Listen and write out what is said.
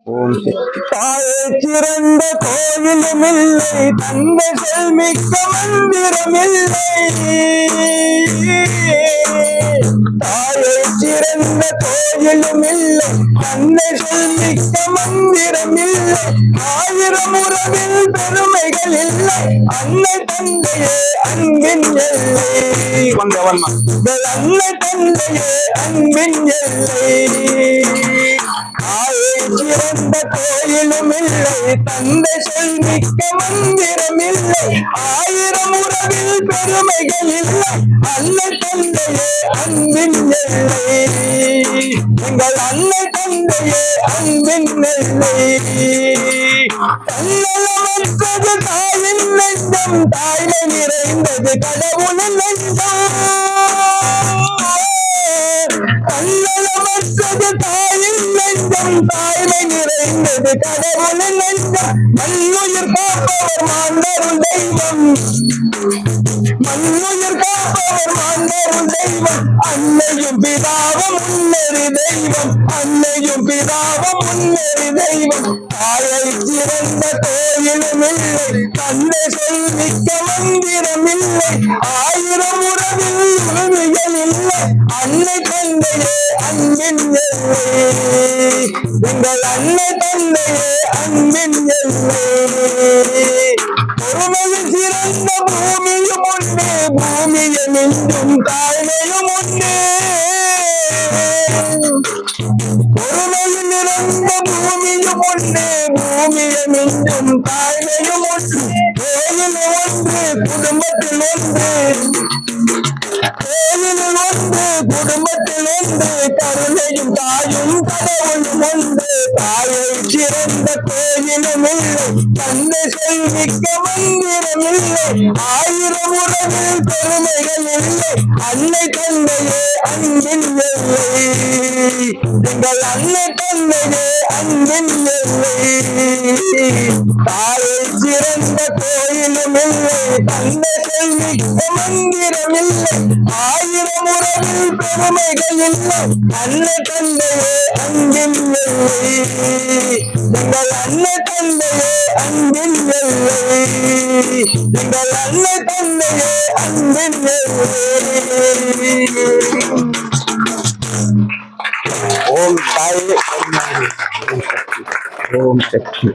ஓம் சக்தி. தாயே சிறந்த கோயிலும் இல்லை, தந்தை செல்மிக்க மந்திரம் இல்லை. தாயே சிறந்த கோயிலும் இல்லை, தந்தை செல்மிக்க மந்திரம் இல்லை. ஆயிரம் உறவில் பெருமைகள் இல்லை, அன்னை தந்தையே அன்பின் எல்லை. அன்னை தந்தையே அன்பின் எல்லை. சிறந்த கோயிலும் இல்லை, தந்தை செல்மிக்க மந்திரம் இல்லை. ஆயிரம் உறவில் பெருமைகள் இல்லை, அன்னை தந்தையே அன்பின் எல்லை. எங்கள் அன்னை தந்தையே அன்பின் எல்லை. தன்னலமற்றது தாயின் நெஞ்சம், தாய்மை நிறைந்தது கடவுளின் நெஞ்சம். தன்னலமற்றது தாயின் நெஞ்சம், தாய்மை நிறைந்தது கடவுளின் நெஞ்சம். மண்ணுயிர் காப்பவர் மாந்தருள் தெய்வம், மண்ணுயிர் காப்பவர் மாந்தருள் தெய்வம். அன்னையும் பிதாவும் முன்னேறி தெய்வம், அன்னையும் பிதாவும் முன்னேறி தெய்வம். தாயை சிறந்த கோயிலும் இல்லை, தந்தை செல்மிக்க மந்திரம் இல்லை. ஆயிரம் உறவில் உரிமைகள் இல்லை, அன்னை தந்தையே அன்பின் எல்லை. எங்கள் அன்னை தந்தையே அன்பின் எல்லை. பொறுமையில் சிறந்த பூமியும் உண்டு, பூமியை மிஞ்சும் தாய்மையும் உண்டு. பொறுமையில் நிறந்த பூமியும் உண்டு, பூமியை மிஞ்சும் தாய்மையும் உண்டு. கோயில் ஒன்று குடும்பத்தில் ஒன்று, கோயில் ஒன்று குடும்பத்தில் ஒன்று. கருணையும் தாயும் கடவுளும் ஒன்று. தாயை சிறந்த கோயிலும் இல்லை, தந்தை செல்மிக்க மந்திரம் இல்லை. ஆயிரம் உறவில் பெருமைகள் இல்லை, அன்னை தந்தையே அன்பின் எல்லை. எங்கள் அன்னை தந்தையே அன்பின் எல்லை. தாயை சிறந்த கோயிலும் இல்லை, தந்தை செல்மிக்க மந்திரம் இல்லை. ஆயிரம் உறவில் பெருமைகள் இல்லை, அன்னை தந்தையே அன்பின் எல்லை. எங்கள் அன்னை தந்தையே அன்பின் எல்லை. எங்கள் அன்னை தந்தையே அன்பின் எல்லை. ஓம் தாயே ஓம் சக்தி.